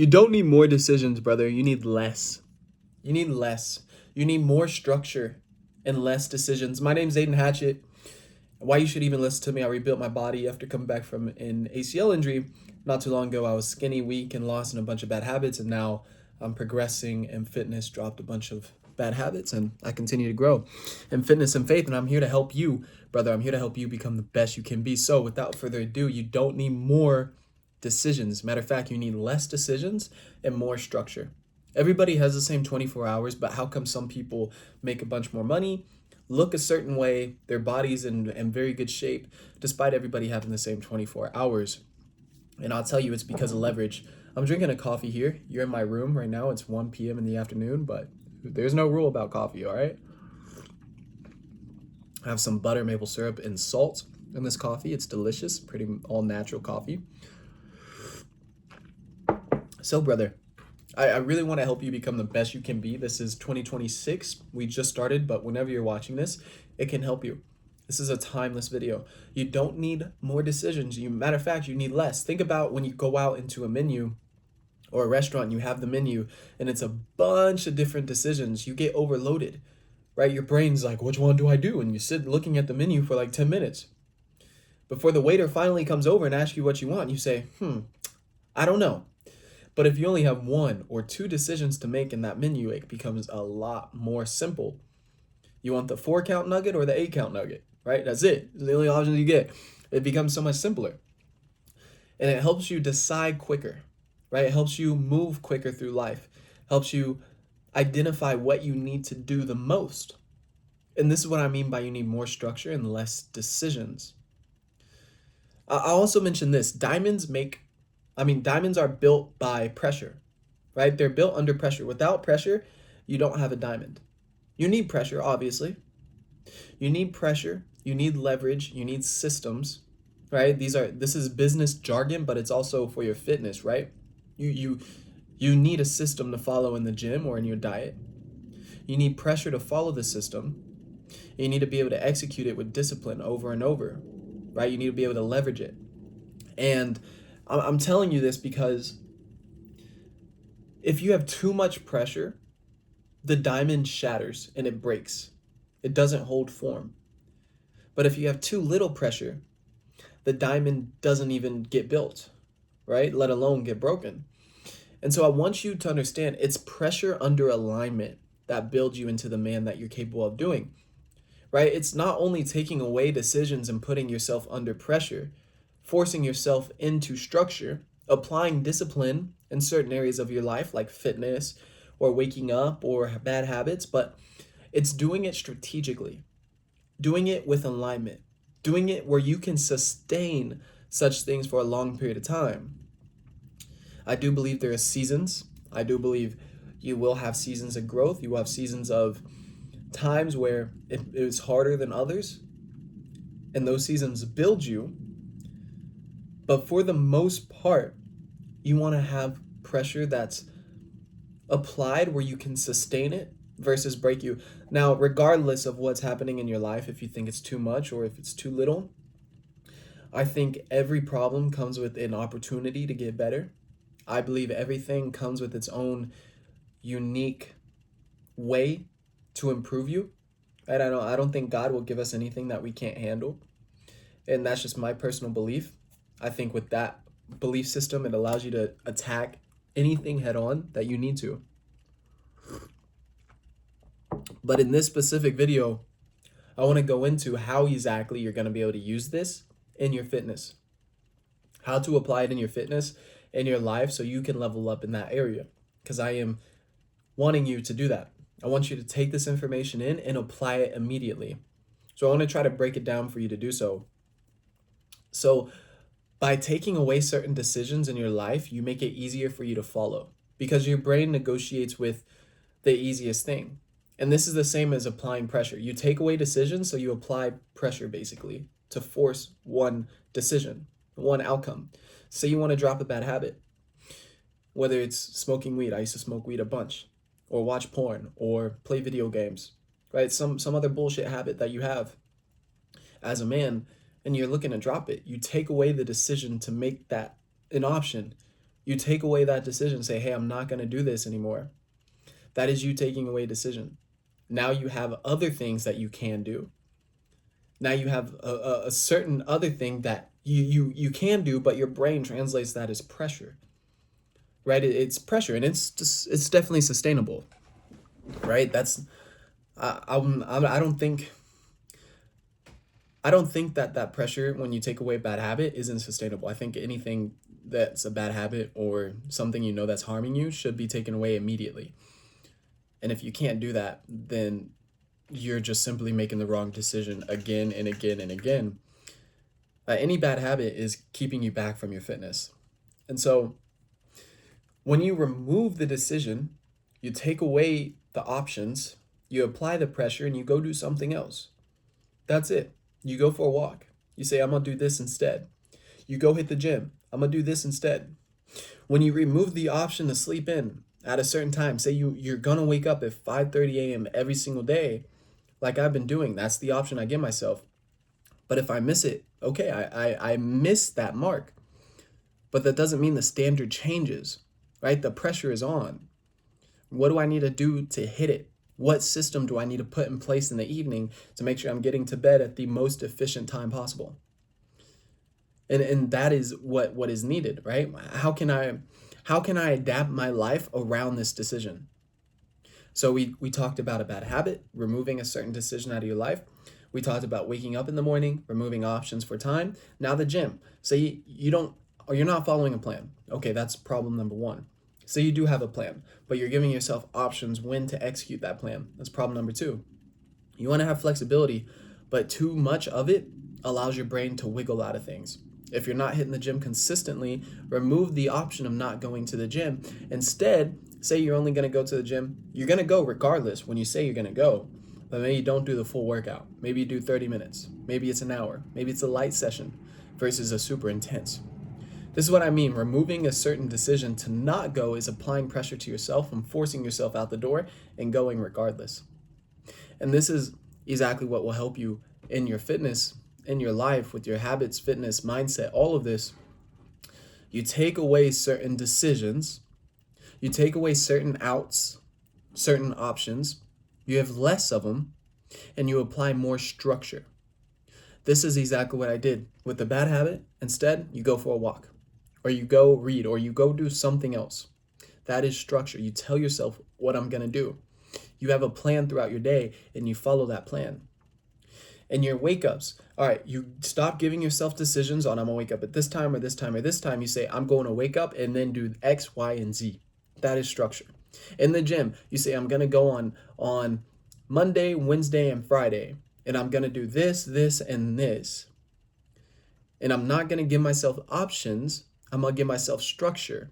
You don't need more decisions, brother. You need less. You need less. You need more structure and less decisions. My name's Aiden Hatchett. Why you should even listen to me? I rebuilt my body after coming back from an ACL injury. Not too long ago, I was skinny, weak, and lost in a bunch of bad habits. And now I'm progressing in fitness, dropped a bunch of bad habits, and I continue to grow in fitness and faith. And I'm here to help you, brother. I'm here to help you become the best you can be. So without further ado, you don't need more decisions. Matter of fact, you need less decisions and more structure. Everybody has the same 24 hours, but how come some people make a bunch more money, look a certain way, their body's in very good shape, despite everybody having the same 24 hours? And I'll tell you, it's because of leverage. I'm drinking a coffee here. You're in my room right now. It's 1 p.m. in the afternoon, but there's no rule about coffee, all right? I have some butter, maple syrup, and salt in this coffee. It's delicious, pretty all natural coffee. So, brother, I really want to help you become the best you can be. This is 2026. We just started, but whenever you're watching this, it can help you. This is a timeless video. You don't need more decisions. Matter of fact, you need less. Think about when you go out into a menu or a restaurant, and you have the menu, and it's a bunch of different decisions. You get overloaded, right? Your brain's like, which one do I do? And you sit looking at the menu for like 10 minutes. Before the waiter finally comes over and asks you what you want, you say, I don't know. But if you only have one or two decisions to make in that menu, it becomes a lot more simple. You want the 4-count nugget or the 8-count nugget, right? That's it. It's the only options you get. It becomes so much simpler. And it helps you decide quicker, right? It helps you move quicker through life. Helps you identify what you need to do the most. And this is what I mean by you need more structure and less decisions. I also mentioned this. Diamonds are built by pressure, right? They're built under pressure. Without pressure, you don't have a diamond. You need pressure, obviously. You need pressure, you need leverage, you need systems, right? This is business jargon, but it's also for your fitness, right? You need a system to follow in the gym or in your diet. You need pressure to follow the system. You need to be able to execute it with discipline over and over, right? You need to be able to leverage it. And I'm telling you this because if you have too much pressure, the diamond shatters and it breaks. It doesn't hold form. But if you have too little pressure, the diamond doesn't even get built, right? Let alone get broken. And so I want you to understand it's pressure under alignment that builds you into the man that you're capable of doing, right? It's not only taking away decisions and putting yourself under pressure, forcing yourself into structure, applying discipline in certain areas of your life like fitness or waking up or bad habits, but it's doing it strategically, doing it with alignment, doing it where you can sustain such things for a long period of time. I do believe there are seasons. I do believe you will have seasons of growth. You will have seasons of times where it is harder than others, and those seasons build you. But for the most part, you want to have pressure that's applied where you can sustain it versus break you. Now, regardless of what's happening in your life, if you think it's too much or if it's too little, I think every problem comes with an opportunity to get better. I believe everything comes with its own unique way to improve you. And I don't think God will give us anything that we can't handle. And that's just my personal belief. I think with that belief system, it allows you to attack anything head on that you need to. But in this specific video, I want to go into how exactly you're going to be able to use this in your fitness, how to apply it in your fitness, in your life, so you can level up in that area. Because I am wanting you to do that. I want you to take this information in and apply it immediately. So I want to try to break it down for you to do so. So by taking away certain decisions in your life, you make it easier for you to follow because your brain negotiates with the easiest thing. And this is the same as applying pressure. You take away decisions, so you apply pressure basically to force one decision, one outcome. Say you want to drop a bad habit, whether it's smoking weed. I used to smoke weed a bunch, or watch porn, or play video games, right? Some other bullshit habit that you have as a man, and you're looking to drop it. You take away the decision to make that an option. You take away that decision, say, hey, I'm not going to do this anymore. That is you taking away a decision. Now you have other things that you can do. Now you have a certain other thing that you can do, but your brain translates that as pressure, right? It's pressure, and it's definitely sustainable, right? That's I don't think that that pressure, when you take away a bad habit, isn't sustainable. I think anything that's a bad habit or something you know that's harming you should be taken away immediately. And if you can't do that, then you're just simply making the wrong decision again and again and again. Any bad habit is keeping you back from your fitness. And so when you remove the decision, you take away the options, you apply the pressure, and you go do something else. That's it. You go for a walk. You say, I'm going to do this instead. You go hit the gym. I'm going to do this instead. When you remove the option to sleep in at a certain time, say you're going to wake up at 5:30 a.m. every single day, like I've been doing, that's the option I give myself. But if I miss it, okay, I miss that mark. But that doesn't mean the standard changes, right? The pressure is on. What do I need to do to hit it? What system do I need to put in place in the evening to make sure I'm getting to bed at the most efficient time possible? And that is what is needed, right? How can I adapt my life around this decision? So we talked about a bad habit, removing a certain decision out of your life. We talked about waking up in the morning, removing options for time. Now the gym. Say you don't, or you're not following a plan. Okay, that's problem number one. Say you do have a plan, but you're giving yourself options when to execute that plan. That's problem number two. You want to have flexibility, but too much of it allows your brain to wiggle out of things. If you're not hitting the gym consistently, remove the option of not going to the gym. Instead, say you're only going to go to the gym. You're going to go regardless when you say you're going to go, but maybe you don't do the full workout. Maybe you do 30 minutes. Maybe it's an hour. Maybe it's a light session versus a super intense. This is what I mean. Removing a certain decision to not go is applying pressure to yourself and forcing yourself out the door and going regardless. And this is exactly what will help you in your fitness, in your life, with your habits, fitness, mindset, all of this. You take away certain decisions, you take away certain outs, certain options, you have less of them, and you apply more structure. This is exactly what I did with the bad habit. Instead, you go for a walk, or you go read, or you go do something else. That is structure. You tell yourself what I'm going to do. You have a plan throughout your day, and you follow that plan. And your wake ups, all right, you stop giving yourself decisions on I'm going to wake up at this time or this time or this time. You say, I'm going to wake up and then do X, Y, and Z. That is structure. In the gym, you say, I'm going to go on Monday, Wednesday, and Friday, and I'm going to do this, this, and this. And I'm not going to give myself options. I'm going to give myself structure.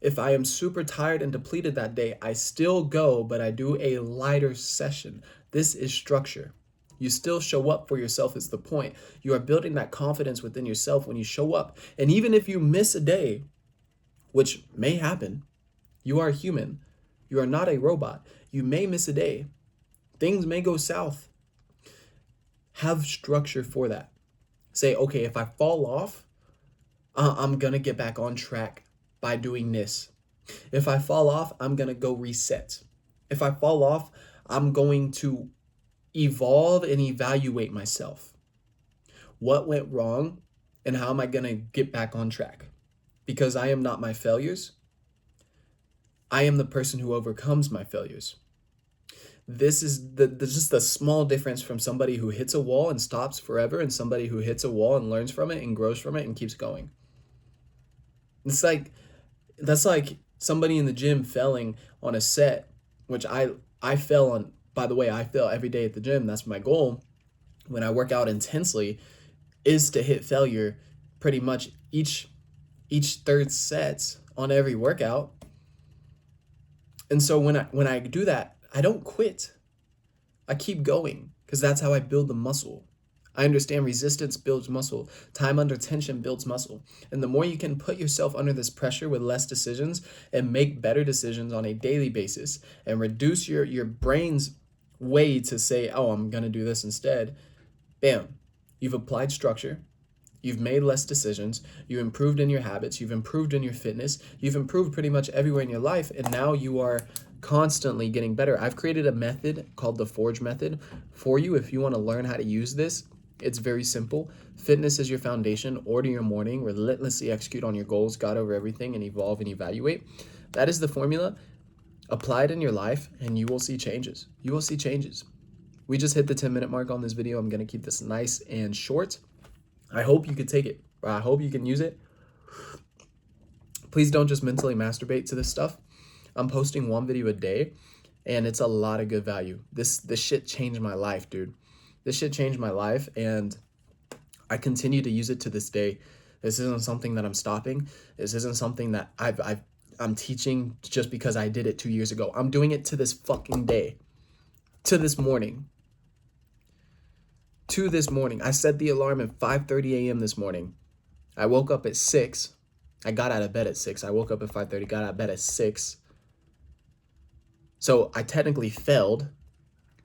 If I am super tired and depleted that day, I still go, but I do a lighter session. This is structure. You still show up for yourself is the point. You are building that confidence within yourself when you show up. And even if you miss a day, which may happen, you are human. You are not a robot. You may miss a day. Things may go south. Have structure for that. Say, okay, if I fall off, I'm going to get back on track by doing this. If I fall off, I'm going to go reset. If I fall off, I'm going to evolve and evaluate myself. What went wrong and how am I going to get back on track? Because I am not my failures. I am the person who overcomes my failures. This is just the small difference from somebody who hits a wall and stops forever and somebody who hits a wall and learns from it and grows from it and keeps going. That's like somebody in the gym failing on a set, which I fail on. By the way, I fail every day at the gym. That's my goal when I work out intensely, is to hit failure pretty much each third set on every workout. And so when I do that, I don't quit. I keep going because that's how I build the muscle. I understand resistance builds muscle. Time under tension builds muscle. And the more you can put yourself under this pressure with less decisions and make better decisions on a daily basis and reduce your brain's way to say, oh, I'm going to do this instead, bam, you've applied structure. You've made less decisions. You improved in your habits. You've improved in your fitness. You've improved pretty much everywhere in your life. And now you are constantly getting better. I've created a method called the Forge method for you. If you want to learn how to use this, it's very simple. Fitness is your foundation. Order your morning. Relentlessly execute on your goals. God over everything, and evolve and evaluate. That is the formula. Apply it in your life and you will see changes. You will see changes. We just hit the 10-minute mark on this video. I'm going to keep this nice and short. I hope you could take it. I hope you can use it. Please don't just mentally masturbate to this stuff. I'm posting one video a day and it's a lot of good value. This shit changed my life, dude. This shit changed my life and I continue to use it to this day. This isn't something that I'm stopping. This isn't something that I'm teaching just because I did it 2 years ago. I'm doing it to this fucking day. To this morning. To this morning. I set the alarm at 5:30 a.m. this morning. I woke up at 6. I got out of bed at 6. I woke up at 5:30, got out of bed at 6. So I technically failed,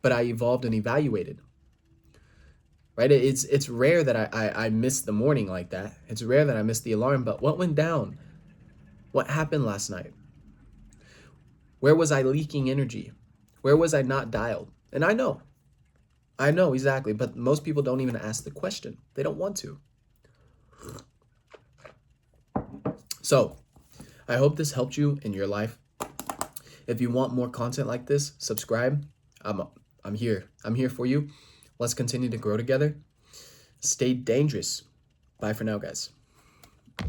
but I evolved and evaluated. Right? It's rare that I missed the morning like that. It's rare that I missed the alarm, but what went down? What happened last night? Where was I leaking energy? Where was I not dialed? And I know exactly, but most people don't even ask the question. They don't want to. So I hope this helped you in your life. If you want more content like this, subscribe. I'm here. I'm here for you. Let's continue to grow together. Stay dangerous. Bye for now, guys.